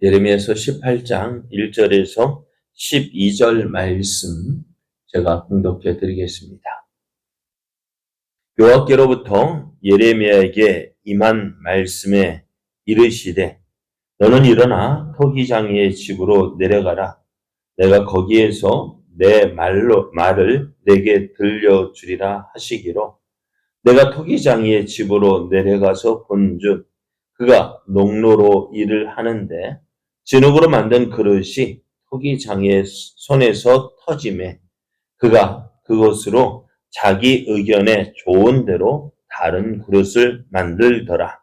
예레미야서 18장 1절에서 12절 말씀 제가 공독해 드리겠습니다. 여호와께로부터 예레미야에게 임한 말씀에 이르시되 너는 일어나 토기장이의 집으로 내려가라. 내가 거기에서 내 말을 내게 들려주리라 하시기로 내가 토기장이의 집으로 내려가서 본즉 그가 농로로 일을 하는데 진흙으로 만든 그릇이 토기장이의 손에서 터지매 그가 그것으로 자기 의견에 좋은 대로 다른 그릇을 만들더라.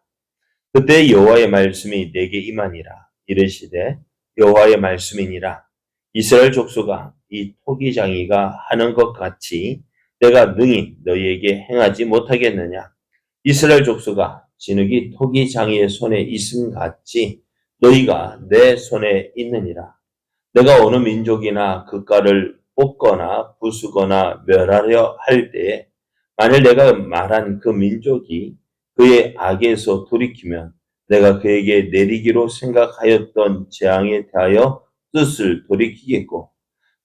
그때 여호와의 말씀이 내게 임하니라. 이르시되 여호와의 말씀이니라. 이스라엘 족속아 이 토기장이가 하는 것 같이 내가 능히 너희에게 행하지 못하겠느냐. 이스라엘 족속아 진흙이 토기장이의 손에 있음 같이 너희가 내 손에 있느니라. 내가 어느 민족이나 그가를 뽑거나 부수거나 멸하려 할 때에 만일 내가 말한 그 민족이 그의 악에서 돌이키면 내가 그에게 내리기로 생각하였던 재앙에 대하여 뜻을 돌이키겠고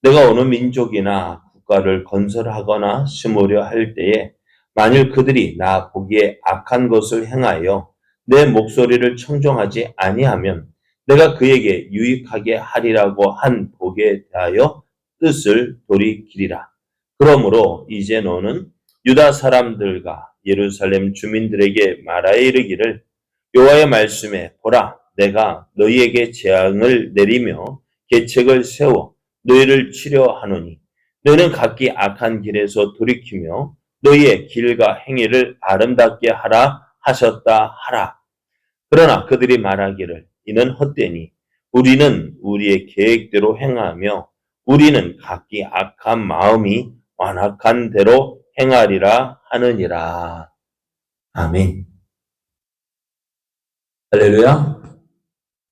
내가 어느 민족이나 국가를 건설하거나 심으려 할 때에 만일 그들이 나 보기에 악한 것을 행하여 내 목소리를 청종하지 아니하면 내가 그에게 유익하게 하리라고 한 복에 대하여 뜻을 돌이키리라. 그러므로 이제 너는 유다 사람들과 예루살렘 주민들에게 말하여 이르기를 여호와의 말씀에 보라 내가 너희에게 재앙을 내리며 계책을 세워 너희를 치려 하노니 너희는 각기 악한 길에서 돌이키며 너희의 길과 행위를 아름답게 하라 하셨다 하라. 그러나 그들이 말하기를 이는 헛되니 우리는 우리의 계획대로 행하며 우리는 각기 악한 마음이 완악한 대로 행하리라 하느니라. 아멘. 할렐루야.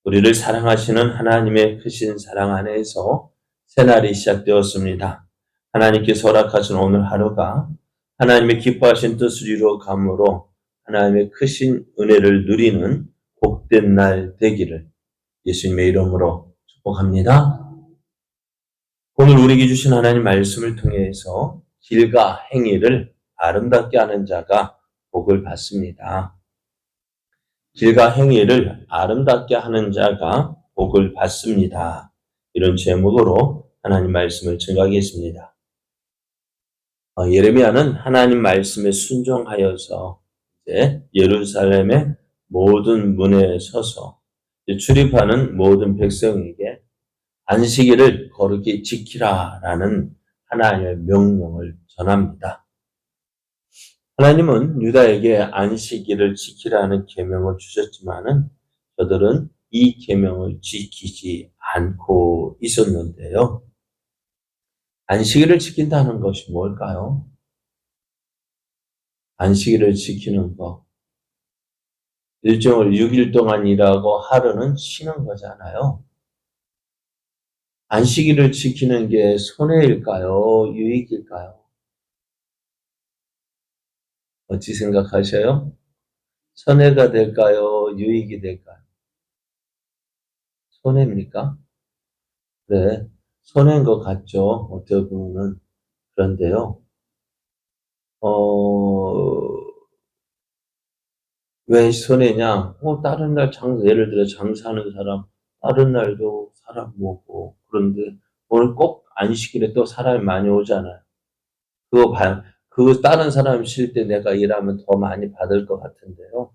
우리를 사랑하시는 하나님의 크신 사랑 안에서 새날이 시작되었습니다. 하나님께서 허락하신 오늘 하루가 하나님의 기뻐하신 뜻을 이루어감으로 하나님의 크신 은혜를 누리는 복된 날 되기를 예수님의 이름으로 축복합니다. 오늘 우리에게 주신 하나님 말씀을 통해서 길과 행위를 아름답게 하는 자가 복을 받습니다. 길과 행위를 아름답게 하는 자가 복을 받습니다. 이런 제목으로 하나님 말씀을 증거하겠습니다. 예레미야는 하나님 말씀에 순종하여서 이제 예루살렘의 모든 문에 서서 출입하는 모든 백성에게 안식일을 거룩히 지키라라는 하나님의 명령을 전합니다. 하나님은 유다에게 안식일을 지키라는 계명을 주셨지만은 저들은 이 계명을 지키지 않고 있었는데요. 안식일을 지킨다는 것이 뭘까요? 안식일을 지키는 것. 일정을 6일 동안 일하고 하루는 쉬는 거잖아요. 안식일을 지키는 게 손해일까요? 유익일까요? 어찌 생각하셔요? 손해가 될까요? 유익이 될까요? 손해입니까? 네, 손해인 것 같죠. 어떻게 보면. 그런데요. 왜 손해냐? 다른 날 예를 들어 장사하는 사람, 다른 날도 사람 모고, 그런데 오늘 꼭 안식일에 또 사람이 많이 오잖아요. 그거 다른 사람 쉴 때 내가 일하면 더 많이 받을 것 같은데요.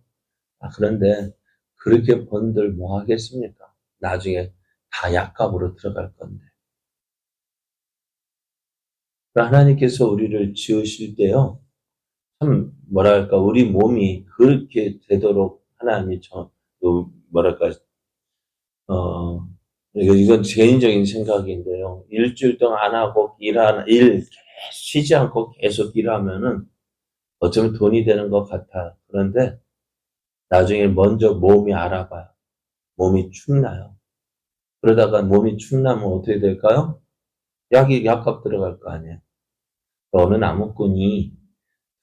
그런데 그렇게 번들 뭐 하겠습니까? 나중에 다 약값으로 들어갈 건데. 하나님께서 우리를 지으실 때요. 참 뭐랄까 우리 몸이 그렇게 되도록 하나님이 이건 개인적인 생각인데요. 일주일 동안 안 하고 쉬지 않고 계속 일하면은 어쩌면 돈이 되는 것 같아요. 그런데 나중에 먼저 몸이 알아봐요. 몸이 축나요. 그러다가 몸이 축나면 어떻게 될까요? 약값 들어갈 거 아니에요. 어느 나무꾼이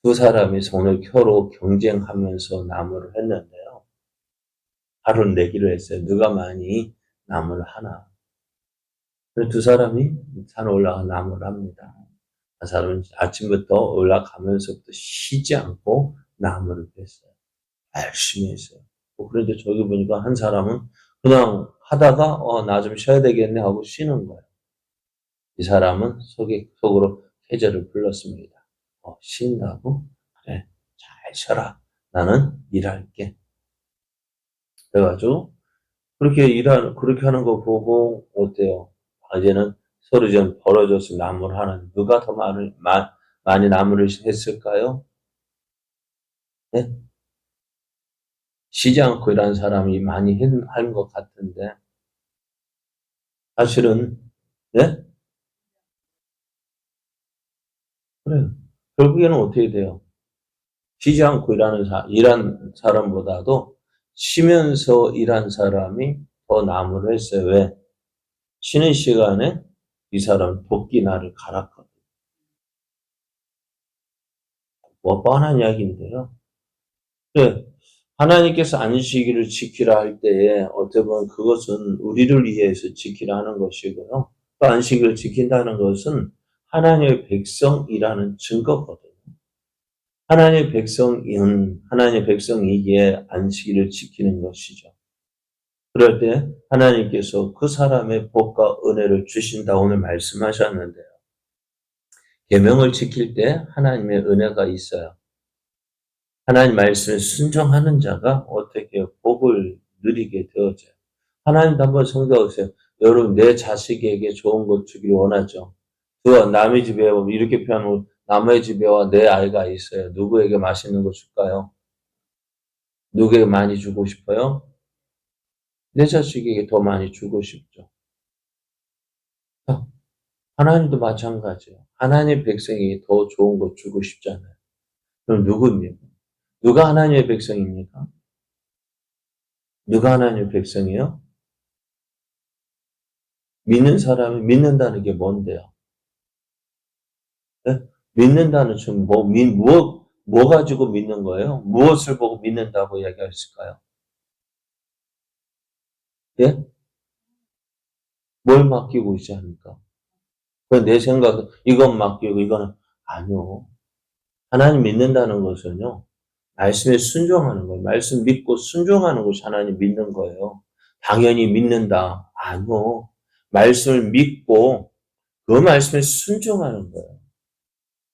두 사람이 손을 켜로 경쟁하면서 나무를 했는데요. 하루는 내기로 했어요. 누가 많이 나무를 하나. 그래서 두 사람이 산에 올라가 나무를 합니다. 한 사람은 아침부터 올라가면서부터 쉬지 않고 나무를 뺐어요. 열심히 했어요. 그런데 저기 보니까 한 사람은 그냥 하다가 나 좀 쉬어야 되겠네 하고 쉬는 거예요. 이 사람은 속으로 계절을 불렀습니다. 쉰다고? 그래, 잘 쉬어라. 나는 일할게. 그래가지고 그렇게 하는 거 보고 어때요? 이제는 서로 좀 벌어져서 나무를 하는 누가 더 많이 나무를 했을까요? 네? 쉬지 않고 일하는 사람이 많이 한 것 같은데 사실은 네? 그래요. 결국에는 어떻게 돼요? 쉬지 않고 일한 사람보다도 쉬면서 일한 사람이 더 나무를 했어요. 왜? 쉬는 시간에 이 사람 도끼날을 갈았거든요. 뭐 뻔한 이야기인데요. 네. 하나님께서 안식일을 지키라 할 때에 어떻게 보면 그것은 우리를 위해서 지키라 하는 것이고요. 또 안식일을 지킨다는 것은 하나님의 백성이라는 증거거든요. 하나님의 백성이기에 안식일을 지키는 것이죠. 그럴 때 하나님께서 그 사람의 복과 은혜를 주신다 오늘 말씀하셨는데요. 계명을 지킬 때 하나님의 은혜가 있어요. 하나님 말씀에 순종하는 자가 어떻게 복을 누리게 되어져요. 하나님도 한번 생각하세요. 여러분 내 자식에게 좋은 것 주길 원하죠. 남의 집에 이렇게 표현하면 남의 집에와 내 아이가 있어요. 누구에게 맛있는 거 줄까요? 누구에게 많이 주고 싶어요? 내 자식에게 더 많이 주고 싶죠. 하나님도 마찬가지예요. 하나님의 백성에게 더 좋은 것 주고 싶잖아요. 그럼 누구입니까? 누가 하나님의 백성입니까? 누가 하나님의 백성이에요? 믿는 사람이 믿는다는 게 뭔데요? 네? 믿는다는 좀 뭐 가지고 믿는 거예요? 무엇을 보고 믿는다고 이야기했을까요? 예? 뭘 맡기고 있지 않을까? 내 생각, 이건 맡기고 이거는 아니요. 하나님 믿는다는 것은요. 말씀에 순종하는 거예요. 말씀 믿고 순종하는 것이 하나님 믿는 거예요. 당연히 믿는다. 아니요. 말씀을 믿고 그 말씀에 순종하는 거예요.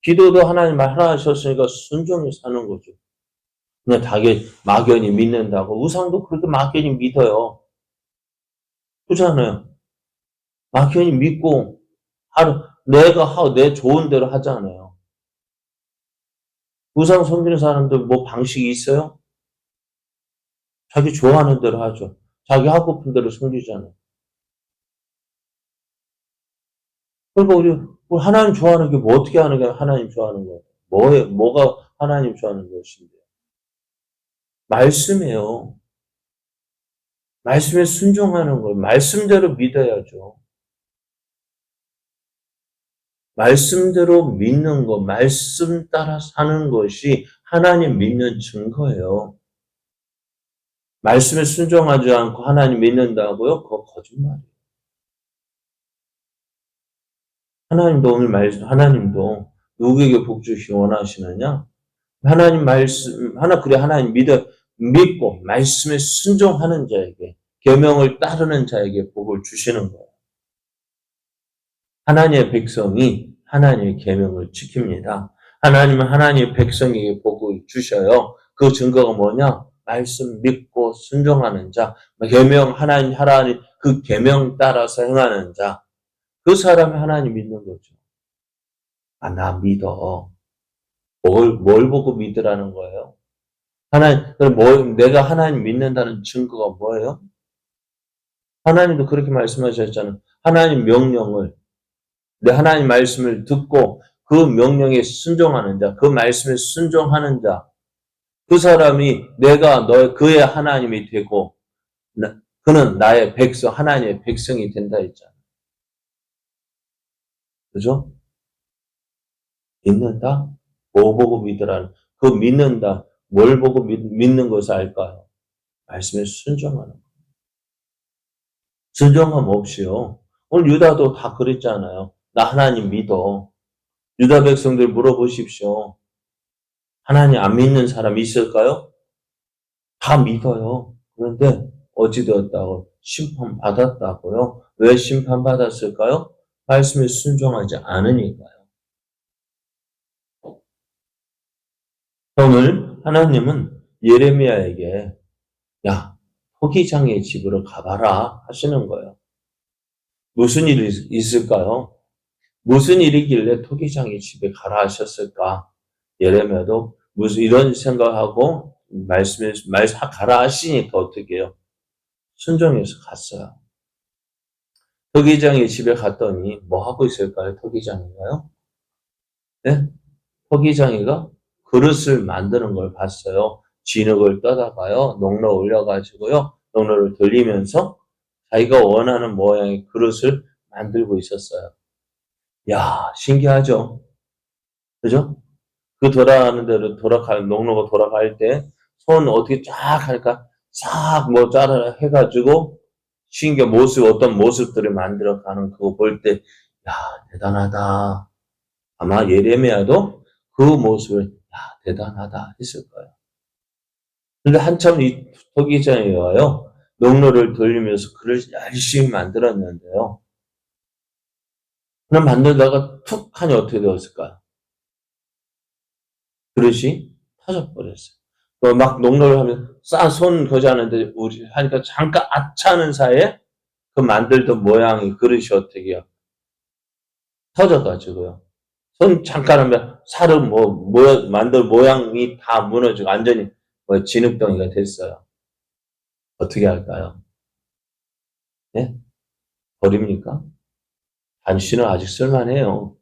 기도도 하나님 말 하나 하셨으니까 순종해서 사는 거죠. 그냥 막연히 믿는다고. 우상도 그렇게 막연히 믿어요. 그렇잖아요. 막연히 믿고 내 좋은 대로 하잖아요. 우상 섬기는 사람들 뭐 방식이 있어요? 자기 좋아하는 대로 하죠. 자기 하고픈 대로 섬기잖아요. 그러니까 우리 하나님 좋아하는 게 뭐 어떻게 하는 게 하나님 좋아하는 거예요? 뭐가 하나님 좋아하는 것인데요? 말씀이에요. 말씀에 순종하는 거예요. 말씀대로 믿어야죠. 말씀대로 믿는 거, 말씀 따라 사는 것이 하나님 믿는 증거예요. 말씀에 순종하지 않고 하나님 믿는다고요? 그거 거짓말이에요. 하나님도 누구에게 복 주시기 원하시느냐? 하나님 믿고 말씀에 순종하는 자에게, 계명을 따르는 자에게 복을 주시는 거예요. 하나님의 백성이 하나님의 계명을 지킵니다. 하나님은 하나님의 백성에게 복을 주셔요. 그 증거가 뭐냐? 말씀 믿고 순종하는 자, 하나님 그 계명 따라서 행하는 자, 그 사람이 하나님 믿는 거죠. 나 믿어. 뭘 보고 믿으라는 거예요? 내가 하나님 믿는다는 증거가 뭐예요? 하나님도 그렇게 말씀하셨잖아요. 하나님 말씀을 듣고 그 명령에 순종하는 자, 그 말씀에 순종하는 자, 그 사람이 그의 하나님이 되고, 그는 나의 하나님의 백성이 된다 했잖아요. 그죠? 믿는다? 뭐 보고 믿으라는, 그 믿는다, 뭘 보고 믿는 것을 알까요? 말씀에 순종하는 거. 순종함 없이요. 오늘 유다도 다 그랬잖아요. 나 하나님 믿어. 유다 백성들 물어보십시오. 하나님 안 믿는 사람 있을까요? 다 믿어요. 그런데 어찌되었다고? 심판받았다고요. 왜 심판받았을까요? 말씀에 순종하지 않으니까요. 오늘 하나님은 예레미야에게 야, 토기장의 집으로 가봐라 하시는 거예요. 무슨 일이 있을까요? 무슨 일이길래 토기장의 집에 가라 하셨을까? 예레미야도 무슨 이런 생각하고 가라 하시니까 어떻게 해요? 순종해서 갔어요. 토기장의 집에 갔더니 뭐 하고 있을까요? 토기장이가요? 네? 토기장이가 그릇을 만드는 걸 봤어요. 진흙을 떠다가요. 농로 올려가지고요. 농로를 돌리면서 자기가 원하는 모양의 그릇을 만들고 있었어요. 야, 신기하죠? 그죠? 그 돌아가는 대로 농로가 돌아갈 때 손 어떻게 쫙 하니까 싹 뭐 짜라 해가지고 신기한 어떤 모습들을 만들어가는 그거 볼 때, 야, 대단하다. 아마 예레미야도 그 모습을, 야, 대단하다 했을 거예요. 근데 한참 이 토기장이가요, 농로를 돌리면서 글을 열심히 만들었는데요. 그럼 만들다가 툭 하니 어떻게 되었을까요? 그릇이 터져버렸어요. 막 농로를 하면 손 거지 않는데 우리 하니까 잠깐 아차하는 사이에 그 만들던 모양이 그릇이 어떻게 해요? 터져가지고요. 손 잠깐 하면 살은 만들 모양이 다 무너지고 완전히 진흙덩이가 됐어요. 어떻게 할까요? 네? 버립니까? 당신은 아직 쓸만해요.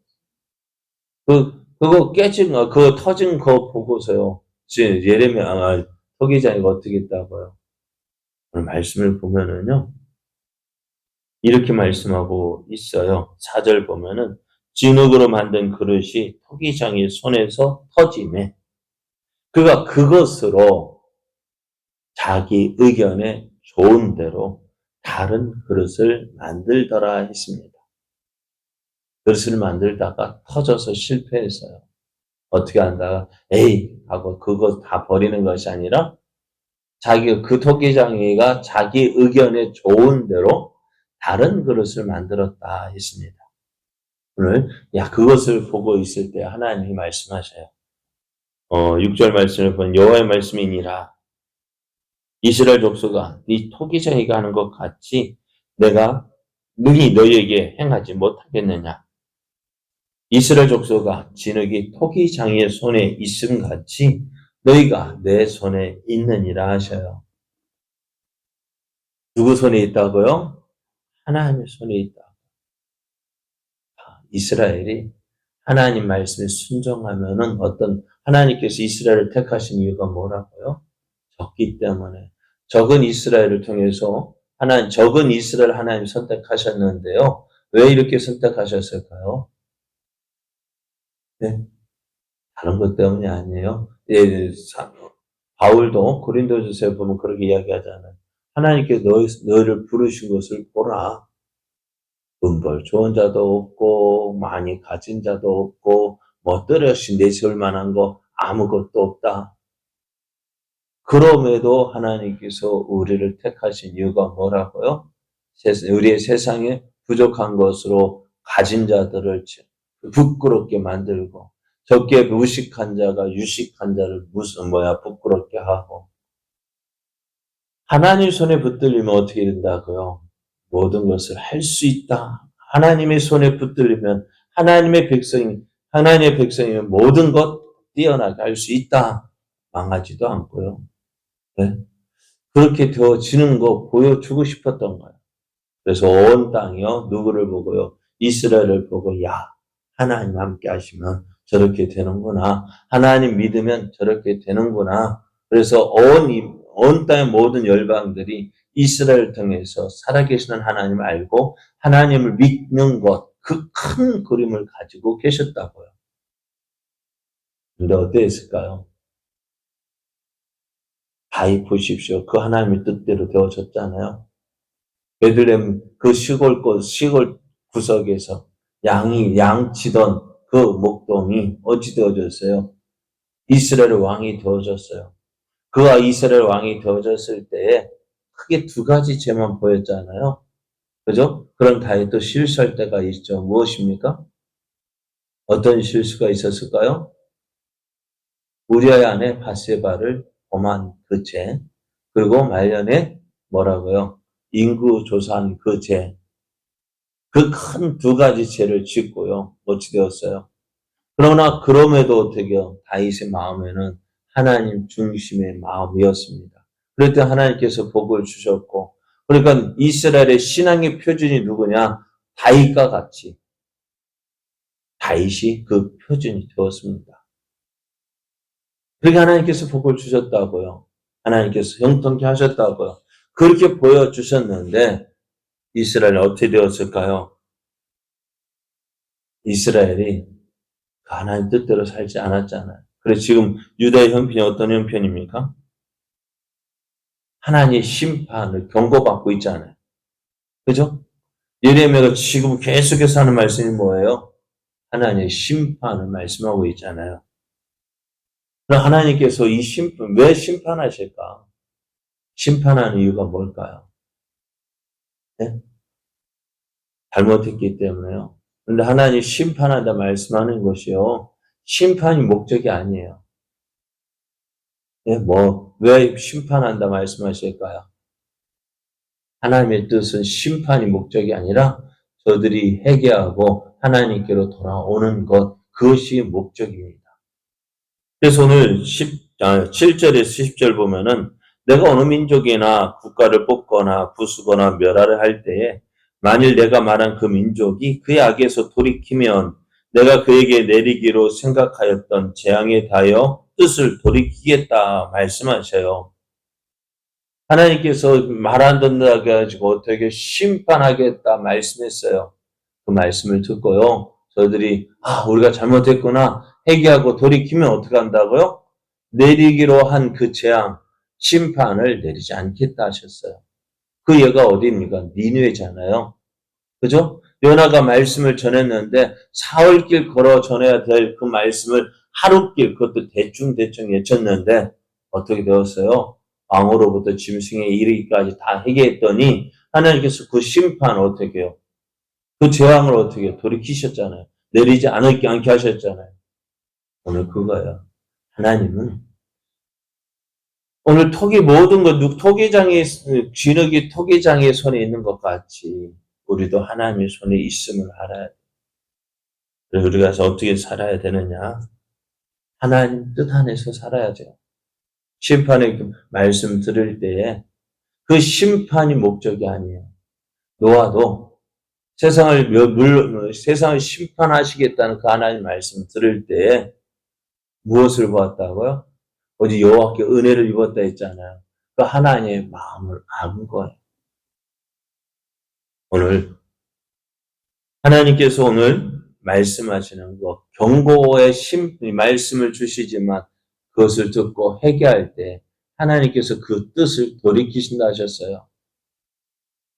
그거 깨진 거, 그거 터진 거 보고서요. 예레미야, 토기장이가 어떻게 했다고요? 오늘 말씀을 보면은요. 이렇게 말씀하고 있어요. 4절 보면은 진흙으로 만든 그릇이 토기장의 손에서 터지매 그가 그것으로 자기 의견에 좋은 대로 다른 그릇을 만들더라 했습니다. 그릇을 만들다가 터져서 실패했어요. 어떻게 한다가 에이 하고 그거 다 버리는 것이 아니라 그 토기장이가 자기 의견에 좋은 대로 다른 그릇을 만들었다 했습니다. 오늘 그것을 보고 있을 때 하나님이 말씀하셔요. 6절 말씀을 보면 여호와의 말씀이니라 이스라엘 족속아 네 토기장이가 하는 것 같이 내가 능히 너희에게 행하지 못하겠느냐. 이스라엘 족속아 진흙이 토기장이의 손에 있음 같이 너희가 내 손에 있느니라 하셔요. 누구 손에 있다고요? 하나님의 손에 있다. 이스라엘이 하나님 말씀에 순종하면은 하나님께서 이스라엘을 택하신 이유가 뭐라고요? 적기 때문에. 적은 이스라엘을 통해서 적은 이스라엘 하나님 선택하셨는데요. 왜 이렇게 선택하셨을까요? 네. 다른 것 때문이 아니에요. 바울도 고린도전서에 보면 그렇게 이야기하잖아요. 하나님께서 너희를 부르신 것을 보라. 돈벌 좋은 자도 없고 많이 가진 자도 없고 뚜렷이 내세울 만한 거 아무것도 없다. 그럼에도 하나님께서 우리를 택하신 이유가 뭐라고요? 우리의 세상에 부족한 것으로 가진 자들을 부끄럽게 만들고 적게 무식한 자가 유식한 자를 부끄럽게 하고 하나님 손에 붙들리면 어떻게 된다고요? 모든 것을 할 수 있다. 하나님의 손에 붙들리면 하나님의 백성이면 모든 것 뛰어나게 할 수 있다. 망하지도 않고요. 네? 그렇게 되어지는 거 보여주고 싶었던 거예요. 그래서 온 땅이요. 누구를 보고요? 이스라엘을 보고 하나님 함께 하시면 저렇게 되는구나. 하나님 믿으면 저렇게 되는구나. 그래서 온 땅의 모든 열방들이 이스라엘을 통해서 살아계시는 하나님을 알고 하나님을 믿는 것, 그 큰 그림을 가지고 계셨다고요. 근데 어땠을까요? 보십시오. 그 하나님의 뜻대로 되어졌잖아요. 베들레헴 그 시골 구석에서 양 치던 그 목동이 어찌 되어졌어요? 이스라엘 왕이 되어졌어요. 그가 이스라엘 왕이 되어졌을 때에 크게 두 가지 죄만 보였잖아요. 그죠? 그럼 다윗도 실수할 때가 있죠. 무엇입니까? 어떤 실수가 있었을까요? 우리아의 아내 바세바를 범한 그 죄, 그리고 말년에 뭐라고요? 인구 조사한 그 죄, 그 큰 두 가지 죄를 짓고요. 어찌 되었어요? 그러나 그럼에도 어떻게요? 다윗의 마음에는 하나님 중심의 마음이었습니다. 그럴 때 하나님께서 복을 주셨고, 그러니까 이스라엘의 신앙의 표준이 누구냐? 다윗과 같이 다윗이 그 표준이 되었습니다. 그렇게 하나님께서 복을 주셨다고요. 하나님께서 형통케 하셨다고요. 그렇게 보여주셨는데 이스라엘은 어떻게 되었을까요? 이스라엘이 하나님 뜻대로 살지 않았잖아요. 그래서 지금 유다의 형편이 어떤 형편입니까? 하나님의 심판을 경고받고 있잖아요. 그죠? 예레미야가 지금 계속해서 하는 말씀이 뭐예요? 하나님의 심판을 말씀하고 있잖아요. 그럼 하나님께서 이 왜 심판하실까? 심판하는 이유가 뭘까요? 네? 잘못했기 때문에요. 그런데 하나님 심판한다 말씀하는 것이요. 심판이 목적이 아니에요. 네? 왜 심판한다 말씀하실까요? 하나님의 뜻은 심판이 목적이 아니라 저들이 회개하고 하나님께로 돌아오는 것, 그것이 목적입니다. 그래서 오늘 7절에서 10절 보면은 내가 어느 민족이나 국가를 뽑거나 부수거나 멸하려 할 때에 만일 내가 말한 그 민족이 그의 악에서 돌이키면 내가 그에게 내리기로 생각하였던 재앙에 대하여 뜻을 돌이키겠다 말씀하셔요. 하나님께서 말 안 듣는다 해가지고 어떻게 심판하겠다 말씀했어요. 그 말씀을 듣고요. 저희들이 우리가 잘못했구나 회개하고 돌이키면 어떻게 한다고요? 내리기로 한 그 재앙, 심판을 내리지 않겠다 하셨어요. 그 예가 어디입니까? 니느웨잖아요. 그죠? 요나가 말씀을 전했는데 사흘길 걸어 전해야 될 그 말씀을 하루길 그것도 대충 외쳤는데 어떻게 되었어요? 왕으로부터 짐승에 이르기까지 다 회개했더니 하나님께서 그 심판을 어떻게 해요? 그 재앙을 어떻게 해요? 돌이키셨잖아요. 내리지 않게 하셨잖아요. 오늘 그거예요. 하나님은 오늘 모든 것, 쥐너기 토기장의 손에 있는 것 같이 우리도 하나님의 손에 있음을 알아야 돼. 그래서 우리가 어떻게 살아야 되느냐? 하나님 뜻 안에서 살아야죠. 심판의 그 말씀 들을 때에 그 심판이 목적이 아니에요. 노아도 세상을 심판하시겠다는 그 하나님 말씀 들을 때에 무엇을 보았다고요? 어디 여호와께 은혜를 입었다 했잖아요. 그 하나님의 마음을 안 거예요. 오늘 하나님께서 오늘 말씀하시는 것, 경고의 말씀을 주시지만 그것을 듣고 회개할 때 하나님께서 그 뜻을 돌이키신다 하셨어요.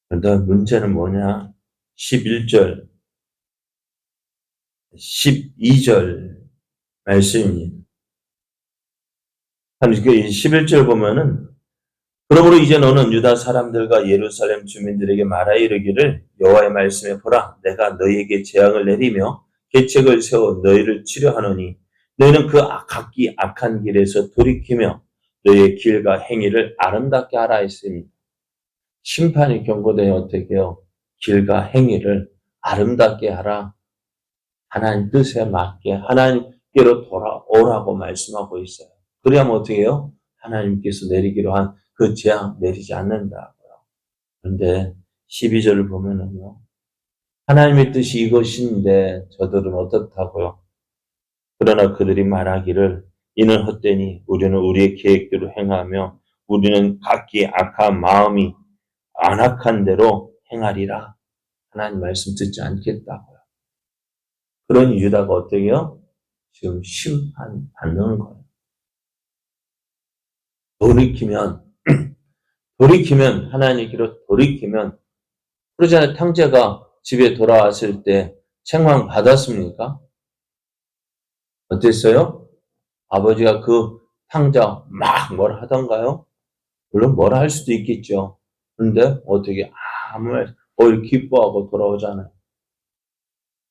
그런데 문제는 뭐냐? 11절, 12절 말씀입니다. 11절 보면은 그러므로 이제 너는 유다 사람들과 예루살렘 주민들에게 말하 이르기를 여호와의 말씀에 보라 내가 너희에게 재앙을 내리며 계책을 세워 너희를 치료하노니 너희는 그 각기 악한 길에서 돌이키며 너희의 길과 행위를 아름답게 하라 했습니다. 심판이 경고되어 어떻게 해요? 길과 행위를 아름답게 하라. 하나님 뜻에 맞게 하나님께로 돌아오라고 말씀하고 있어요. 그래야만 어떻게 해요? 하나님께서 내리기로 한 그 재앙 내리지 않는다고요. 그런데 12절을 보면은요. 하나님의 뜻이 이것인데 저들은 어떻다고요? 그러나 그들이 말하기를 이는 헛되니 우리는 우리의 계획대로 행하며 우리는 각기 악한 마음이 안악한 대로 행하리라. 하나님 말씀 듣지 않겠다고요. 그런 유다가 어떻게 해요? 지금 심판받는 거예요. 돌이키면 하나님께로 돌이키면 그러잖아요. 탕자가 집에 돌아왔을 때 책망 받았습니까? 어땠어요? 아버지가 그 탕자 막 뭐라 하던가요? 물론 뭐라 할 수도 있겠죠. 근데 어떻게 아무 말, 오히려 기뻐하고 돌아오잖아요.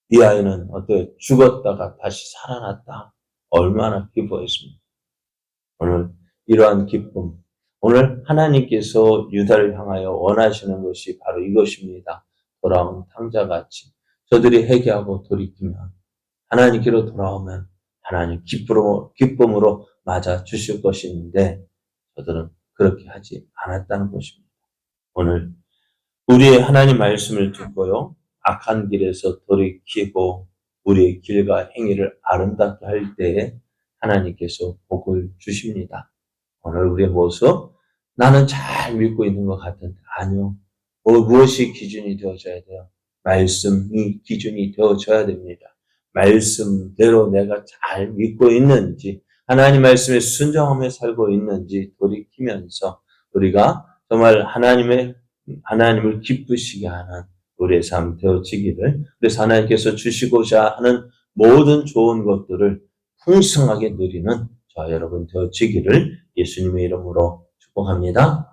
이 아이는 어떻게 죽었다가 다시 살아났다. 얼마나 기뻐했습니까? 오늘 이러한 기쁨, 오늘 하나님께서 유다를 향하여 원하시는 것이 바로 이것입니다. 돌아온 탕자같이 저들이 회개하고 돌이키면 하나님께로 돌아오면 하나님 기쁨으로 맞아 주실 것인데 저들은 그렇게 하지 않았다는 것입니다. 오늘 우리의 하나님 말씀을 듣고요. 악한 길에서 돌이키고 우리의 길과 행위를 아름답게 할 때에 하나님께서 복을 주십니다. 오늘 우리의 모습, 나는 잘 믿고 있는 것 같은데 아니요. 무엇이 기준이 되어져야 돼요? 말씀이 기준이 되어져야 됩니다. 말씀대로 내가 잘 믿고 있는지, 하나님 말씀에 순종하며 살고 있는지 돌이키면서 우리가 정말 하나님을 기쁘시게 하는 우리의 삶 되어지기를, 그래서 하나님께서 주시고자 하는 모든 좋은 것들을 풍성하게 누리는 저와 여러분 되어지기를 예수님의 이름으로 축복합니다.